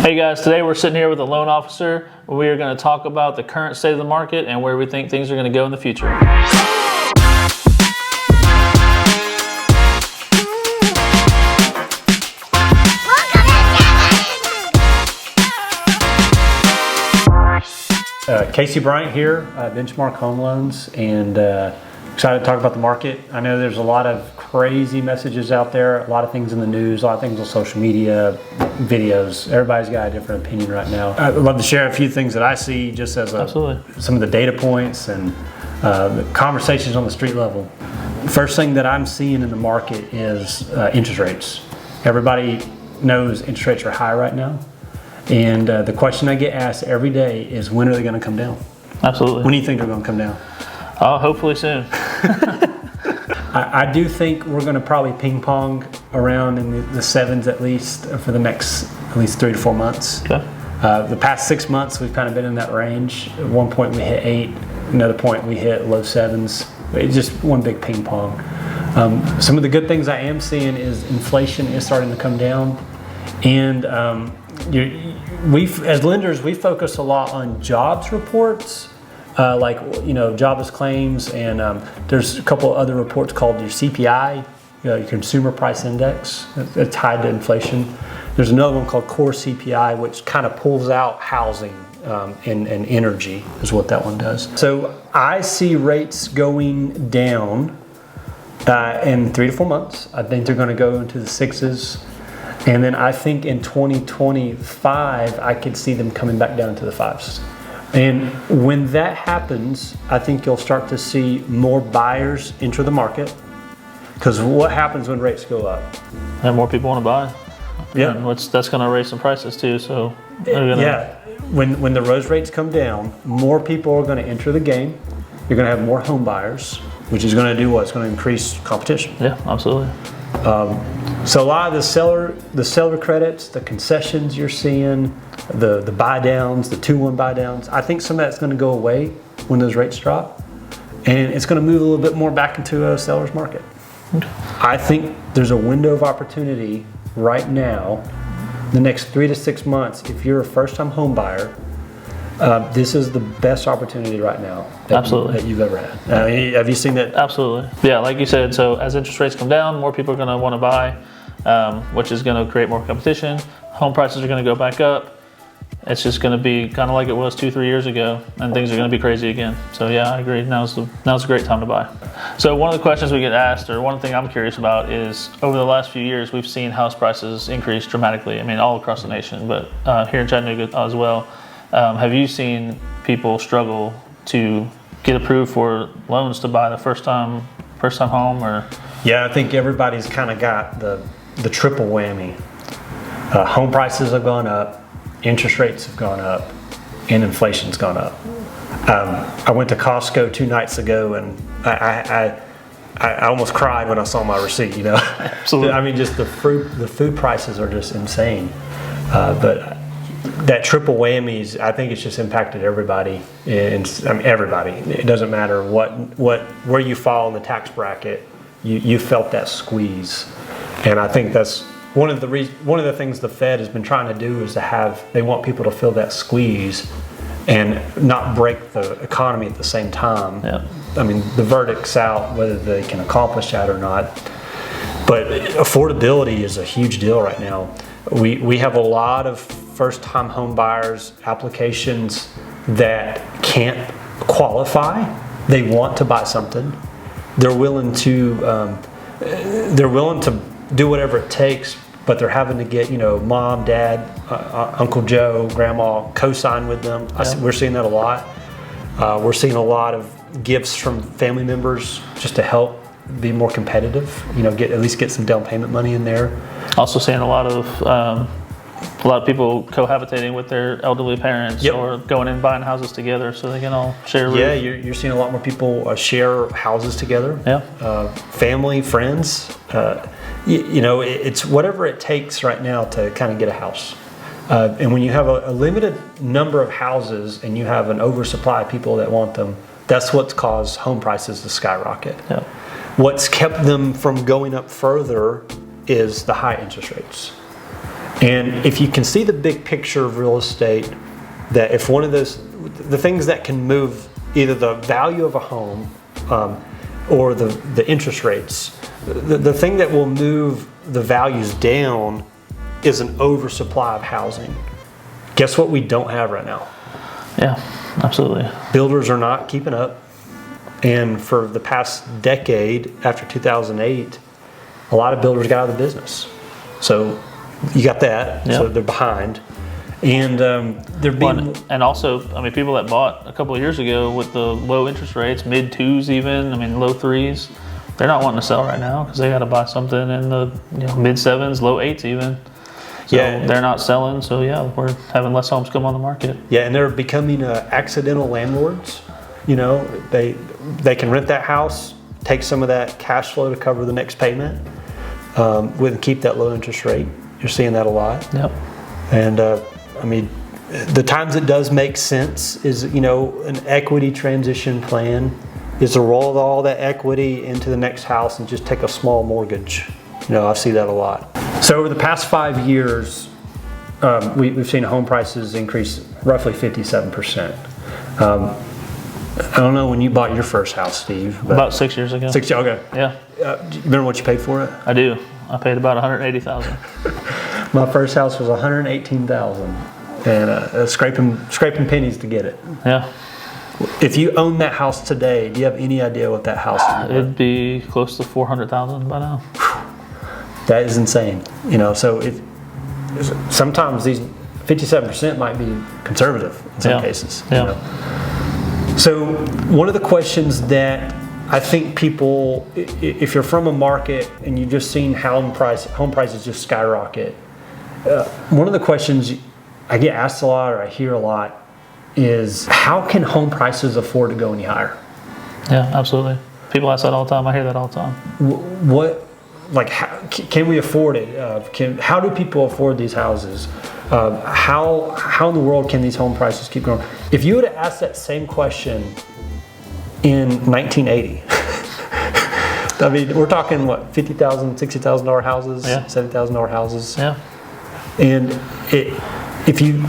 Hey guys, today we're sitting here with a loan officer. We are going to talk about the current state of the market and where we think things are going to go in the future. Casey Bryant here, Benchmark Home Loans, and excited to talk about the market. I know there's a lot of crazy messages out there, a lot of things in the news, a lot of things on social media, videos. Everybody's got a different opinion right now. I'd love to share a few things that I see just as some of the data points and the conversations on the street level. First thing that I'm seeing in the market is interest rates. Everybody knows interest rates are high right now. And the question I get asked every day is, when are they going to come down? Absolutely. When do you think they're going to come down? Hopefully soon. I do think we're going to probably ping pong around in the sevens at least for the next at least 3 to 4 months. Okay. The past 6 months we've kind of been in that range. At one point we hit 8, another point we hit low 7s. It's just one big ping pong. Some of the good things I am seeing is inflation is starting to come down, and as lenders, we focus a lot on jobs reports, like jobless claims, and there's a couple other reports called your CPI, your Consumer Price Index, that's tied to inflation. There's another one called Core CPI, which kind of pulls out housing and energy, is what that one does. So I see rates going down in 3 to 4 months. I think they're going to go into the 6s. And then I think in 2025, I could see them coming back down to the 5s. And when that happens, I think you'll start to see more buyers enter the market. Because what happens when rates go up? And more people want to buy. Yeah. And that's going to raise some prices too. So when the rose rates come down, more people are going to enter the game. You're going to have more home buyers, which is going to do what? It's going to increase competition. Yeah, absolutely. So a lot of the seller credits, the concessions you're seeing, the buy downs, the 2-1 buy downs, I think some of that's going to go away when those rates drop, and it's going to move a little bit more back into a seller's market. Okay. I think there's a window of opportunity right now, the next 3 to 6 months. If you're a first-time home buyer, this is the best opportunity right now that you've ever had. Have you seen that? Absolutely. Yeah, like you said, so as interest rates come down, more people are going to want to buy, which is going to create more competition. Home prices are going to go back up. It's just going to be kind of like it was 2-3 years ago, and things are going to be crazy again. So yeah, I agree. Now's a great time to buy. So one of the questions we get asked, or one thing I'm curious about, is over the last few years, we've seen house prices increase dramatically. I mean, all across the nation, but here in Chattanooga as well. Have you seen people struggle to get approved for loans to buy the first time home? Or yeah, I think everybody's kind of got the triple whammy. Home prices have gone up, interest rates have gone up, and inflation's gone up. I went to Costco 2 nights ago, and I almost cried when I saw my receipt. Absolutely. I mean, just the food prices are just insane. But that triple whammies, I think it's just impacted everybody. Everybody. It doesn't matter where you fall in the tax bracket. You felt that squeeze, and I think that's one of the things the Fed has been trying to do is they want people to feel that squeeze and not break the economy at the same time. Yeah. I mean, the verdict's out whether they can accomplish that or not. But affordability is a huge deal right now. We have a lot of first-time home buyers applications that can't qualify. They want to buy something. They're willing to do whatever it takes, but they're having to get mom, dad, Uncle Joe, grandma co-sign with them. Yeah. We're seeing that a lot. We're seeing a lot of gifts from family members just to help be more competitive. At least get some down payment money in there. Also seeing a lot of people cohabitating with their elderly parents. Yep. Or going in and buying houses together so they can all share a roof. Yeah, you're seeing a lot more people share houses together. Yeah. Family, friends. It's whatever it takes right now to kind of get a house. And when you have a limited number of houses and you have an oversupply of people that want them, that's what's caused home prices to skyrocket. Yeah. What's kept them from going up further is the high interest rates. And if you can see the big picture of real estate, that if one of those, the things that can move either the value of a home or the interest rates, the thing that will move the values down is an oversupply of housing. Guess what we don't have right now? Yeah, absolutely. Builders are not keeping up. And for the past decade, after 2008, a lot of builders got out of the business. So you got that, so they're behind. And they're being... And also, I mean, people that bought a couple of years ago with the low interest rates, mid twos even, I mean, low threes, they're not wanting to sell right now because they got to buy something in the mid sevens, low eights even. So they're not selling. So we're having less homes come on the market. Yeah, and they're becoming accidental landlords. They can rent that house, take some of that cash flow to cover the next payment, and keep that low interest rate. You're seeing that a lot. Yep. And I mean, the times it does make sense is, an equity transition plan is to roll all that equity into the next house and just take a small mortgage. I see that a lot. So over the past 5 years, we've seen home prices increase roughly 57%. I don't know when you bought your first house, Steve. About 6 years ago. 6 years, okay. Yeah. Do you remember what you paid for it? I do. I paid about $180,000. My first house was $118,000, and scraping pennies to get it. Yeah. If you own that house today, do you have any idea what that house is worth? It'd be close to $400,000 by now. That is insane. So sometimes these 57% might be conservative in some cases. Yeah. So one of the questions that I think people, if you're from a market and you've just seen home prices just skyrocket, one of the questions I get asked a lot or I hear a lot is, how can home prices afford to go any higher? Yeah, absolutely. People ask that all the time. I hear that all the time. How, can we afford it? How do people afford these houses? How in the world can these home prices keep growing? If you would have asked that same question in 1980, I mean, we're talking what, $50,000, $60,000 houses, $70,000 houses. Yeah. And if you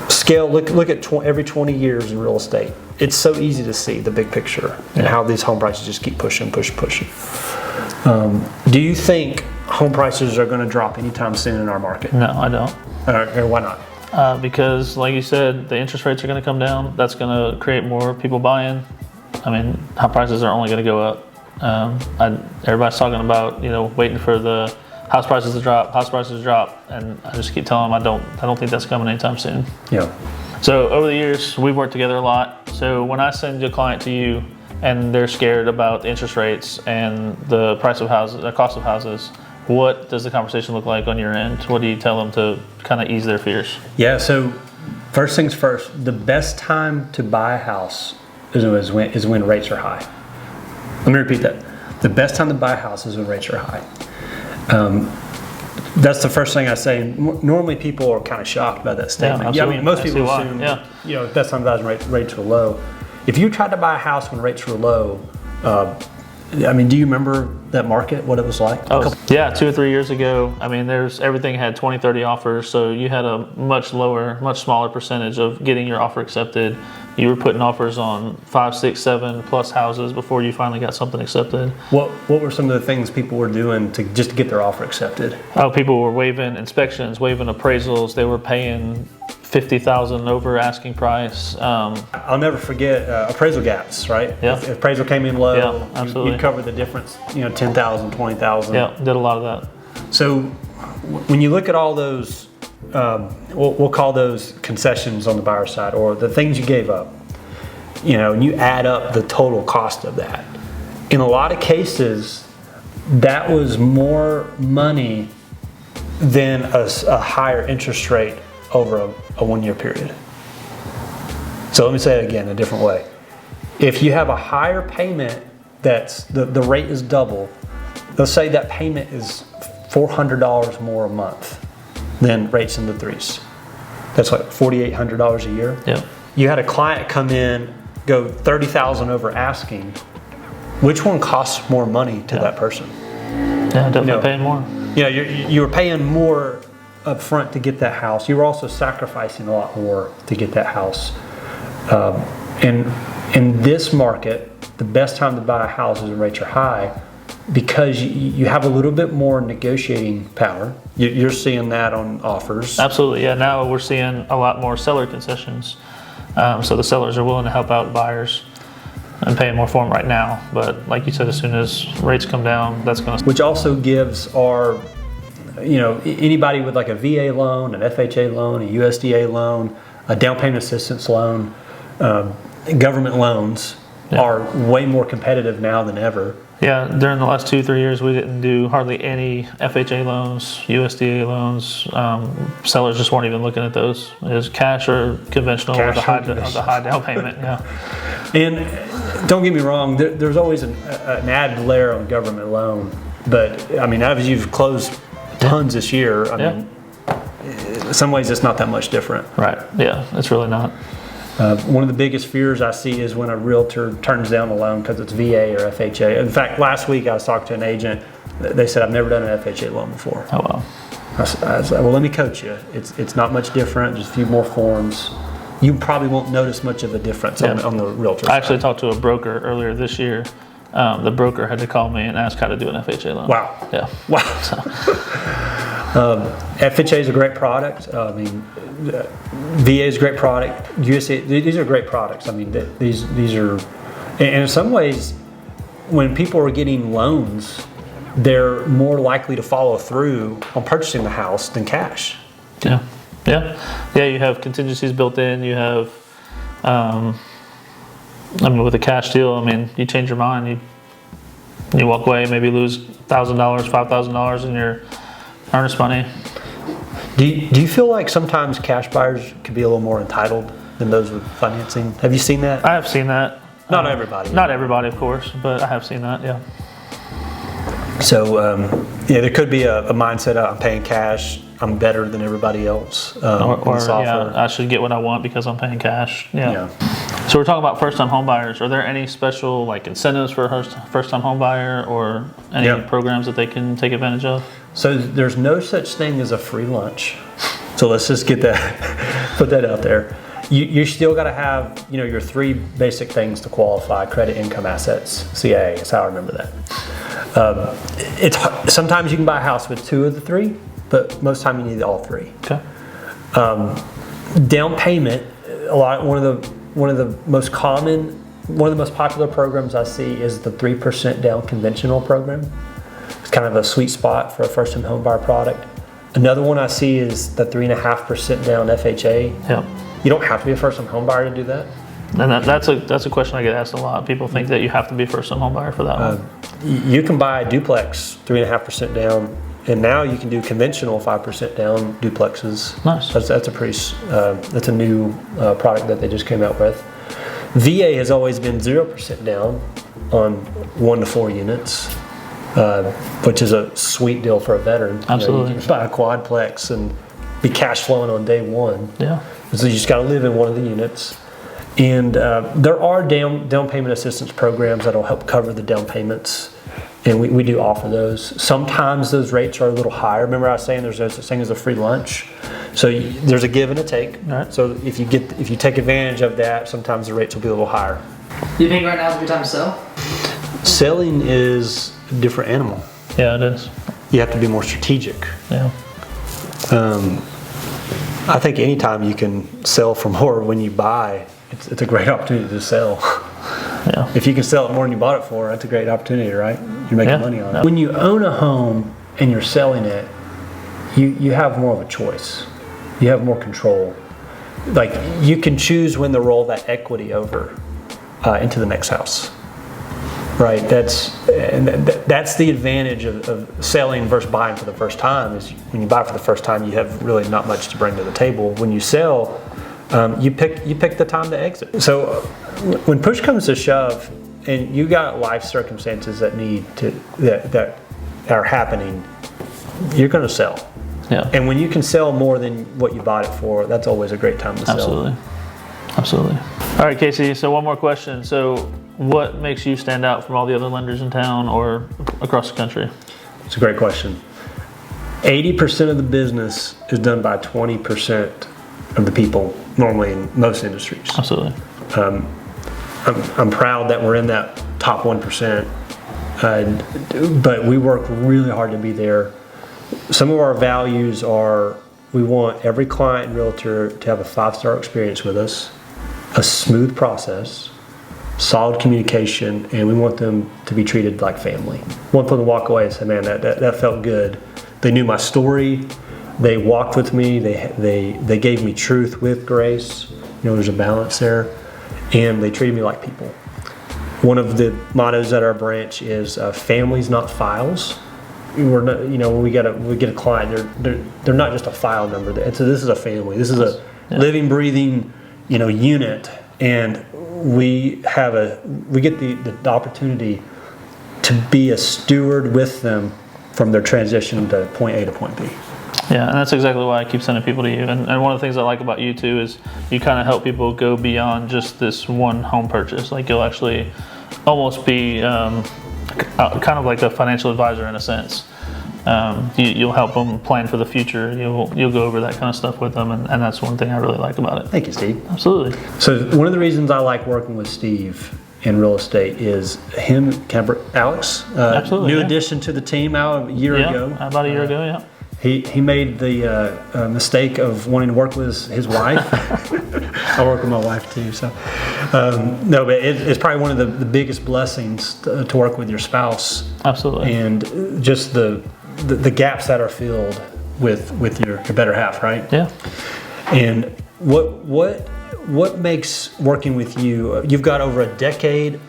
scale, look at every 20 years in real estate, it's so easy to see the big picture and how these home prices just keep pushing. Do you think home prices are going to drop anytime soon in our market? No, I don't. Or why not? Because, like you said, the interest rates are going to come down. That's going to create more people buying. I mean, home prices are only going to go up. Everybody's talking about, waiting for the house prices to drop, and I just keep telling them I don't think that's coming anytime soon. Yeah. So over the years, we've worked together a lot. So when I send a client to you and they're scared about the interest rates and the price of houses, the cost of houses, what does the conversation look like on your end? What do you tell them to kind of ease their fears? Yeah, so first things first, the best time to buy a house is when rates are high. Let me repeat that. The best time to buy a house is when rates are high. That's the first thing I say. Normally people are kind of shocked by that statement. Yeah, I mean, most people assume, best time to buy when rates were low. If you tried to buy a house when rates were low, do you remember that market, what it was like? 2 or 3 years ago, I mean, everything had 20, 30 offers, so you had a much smaller percentage of getting your offer accepted. You were putting offers on 5, 6, 7 plus houses before you finally got something accepted. What were some of the things people were doing to get their offer accepted? Oh, people were waiving inspections, waiving appraisals. They were paying $50,000 over asking price. I'll never forget appraisal gaps, right? Yeah. If appraisal came in low, absolutely. you'd cover the difference, $10,000, $20,000. Yeah, did a lot of that. So when you look at all those, we'll call those concessions on the buyer side, or the things you gave up, and you add up the total cost of that. In a lot of cases, that was more money than a higher interest rate over a 1 year period. So let me say it again a different way. If you have a higher payment, that's the rate is double. Let's say that payment is $400 more a month than rates in the threes. That's like $4,800 a year. Yeah. You had a client come in, go $30,000 over asking. Which one costs more money to that person? Yeah, definitely paying more. You were paying more up front to get that house, you were also sacrificing a lot more to get that house. And in this market, the best time to buy a house is when rates are high, because you have a little bit more negotiating power. You're seeing that on offers. Absolutely, yeah. Now we're seeing a lot more seller concessions. So the sellers are willing to help out the buyers and paying more for them right now. But like you said, as soon as rates come down, that's going to... Which also gives our, anybody with like a VA loan, an FHA loan, a USDA loan, a down payment assistance loan, government loans are way more competitive now than ever. Yeah, during the last 2-3 years, we didn't do hardly any FHA loans, USDA loans. Sellers just weren't even looking at those. It was cash or conventional with the high down payment. Yeah. And don't get me wrong, there's always an added layer on government loan. But I mean, as you've closed tons this year, I mean, in some ways it's not that much different. Right. Yeah, it's really not. One of the biggest fears I see is when a realtor turns down a loan because it's VA or FHA. In fact, last week I was talking to an agent. They said, I've never done an FHA loan before. Oh, wow. I said, well, let me coach you. It's not much different, just a few more forms. You probably won't notice much of a difference on the realtor side. I actually talked to a broker earlier this year. The broker had to call me and ask how to do an FHA loan. Wow. Yeah. Wow. FHA is a great product. VA is a great product. USDA, these are great products. I mean, these are, and in some ways, when people are getting loans, they're more likely to follow through on purchasing the house than cash. Yeah. You have contingencies built in. You have, with a cash deal, you change your mind, you walk away, maybe lose $1,000, $5,000 in your earnest money. Do you feel like sometimes cash buyers could be a little more entitled than those with financing? Have you seen that? I have seen that. Not everybody. Not everybody, of course, but I have seen that, yeah. So, there could be a mindset of I'm paying cash, I'm better than everybody else. I should get what I want because I'm paying cash. Yeah. So we're talking about first-time home buyers. Are there any special incentives for a first-time home buyer, or any programs that they can take advantage of? So there's no such thing as a free lunch. So let's just get that, put that out there. You still got to have your 3 basic things to qualify: credit, income, assets. CIA is how I remember that. Sometimes you can buy a house with 2 of the 3, but most time you need all 3. Okay. Down payment. One of the most popular programs I see is the 3% down conventional program. It's kind of a sweet spot for a first-time home buyer product. Another one I see is the 3.5% down FHA. Yeah. You don't have to be a first-time home buyer to do that. And that's a question I get asked a lot. People think that you have to be a first-time home buyer for that one. You can buy a duplex 3.5% down, and now you can do conventional 5% down duplexes. Nice. That's a new product that they just came out with. VA has always been 0% down on 1 to 4 units, which is a sweet deal for a veteran. Absolutely. You can buy a quadplex and be cash flowing on day 1. Yeah. So you just got to live in one of the units. And there are down payment assistance programs that'll help cover the down payments, and we do offer those. Sometimes those rates are a little higher. Remember I was saying there's no such thing as a free lunch, so there's a give and a take. Right. So if you take advantage of that, sometimes the rates will be a little higher. Do you think right now is a good time to sell? Selling is a different animal. Yeah, it is. You have to be more strategic. Yeah. I think anytime you can sell for more when you buy, it's a great opportunity to sell. Yeah. If you can sell it more than you bought it for, that's a great opportunity, right? You're making money on it. When you own a home and you're selling it, you have more of a choice. You have more control. Like, you can choose when to roll that equity over into the next house. Right, that's the advantage of selling versus buying for the first time. Is when you buy for the first time, you have really not much to bring to the table. When you sell, you pick the time to exit. So when push comes to shove, and you got life circumstances that are happening, you're going to sell. Yeah. And when you can sell more than what you bought it for, that's always a great time to sell. Absolutely. All right, Casey. So one more question. So, what makes you stand out from all the other lenders in town or across the country? It's a great question. 80% of the business is done by 20% of the people normally in most industries. Absolutely. I'm proud that we're in that top 1%, but we work really hard to be there. Some of our values are we want every client and realtor to have a 5-star experience with us, a smooth process, solid communication, and we want them to be treated like family. We want them to walk away and say, man, that felt good. They knew my story. They walked with me. They gave me truth with grace. There's a balance there. And they treated me like people. One of the mottos at our branch is families, not files. We're not, when we get a client, they're not just a file number. This is a family. This is a living, breathing, unit. And we get the opportunity to be a steward with them from their transition to point A to point B. Yeah, and that's exactly why I keep sending people to you. And one of the things I like about you too is you kind of help people go beyond just this one home purchase. Like you'll actually almost be kind of like a financial advisor in a sense. You'll help them plan for the future. You'll go over that kind of stuff with them, and that's one thing I really like about it. Thank you, Steve. Absolutely. So one of the reasons I like working with Steve in real estate is Alex, Absolutely, new addition to the team a year ago. About a year ago, yeah. He made the mistake of wanting to work with his wife. I work with my wife too, so no, but it's probably one of the biggest blessings to work with your spouse. Absolutely. And just the gaps that are filled with your better half, right? Yeah. And what makes working with you? You've got over a decade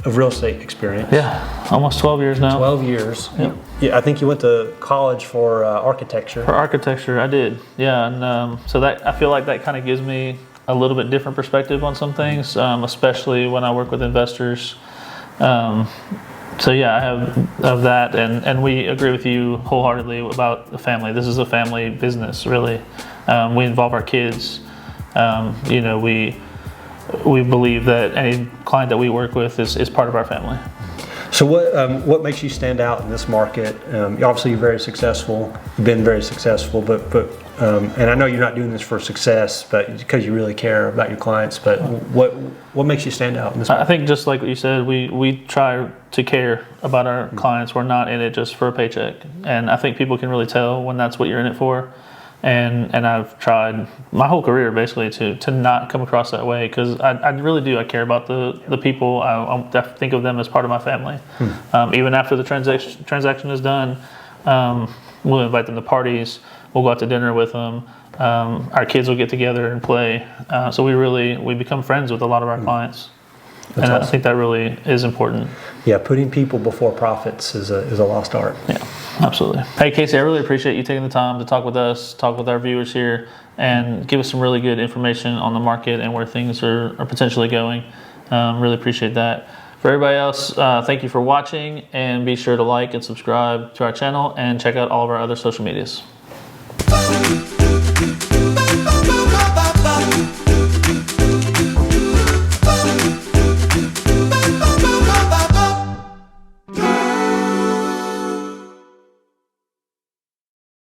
of real estate experience. Yeah, almost 12 years now. 12 years. Yep. Yeah, I think you went to college for architecture. For architecture, I did. Yeah, and so that I feel like that kind of gives me a little bit different perspective on some things, especially when I work with investors. So yeah, I have of that, and we agree with you wholeheartedly about the family. This is a family business, really. We involve our kids. We believe that any client that we work with is part of our family. So what makes you stand out in this market? Obviously, you're very successful. You've been very successful, but and I know you're not doing this for success, but because you really care about your clients. But what makes you stand out in this market? I think just like what you said, we try to care about our clients. We're not in it just for a paycheck, and I think people can really tell when that's what you're in it for. And I've tried my whole career basically to not come across that way, because I really do. I care about the people. I think of them as part of my family. Even after the transaction is done, we'll invite them to parties. We'll go out to dinner with them. Our kids will get together and play. So we become friends with a lot of our clients. That's and awesome. I think that really is important. Yeah, putting people before profits is a lost art. Yeah, absolutely. Hey, Casey, I really appreciate you taking the time to talk with us, talk with our viewers here, and give us some really good information on the market and where things are potentially going. Really appreciate that. For everybody else, thank you for watching, and be sure to like and subscribe to our channel and check out all of our other social medias.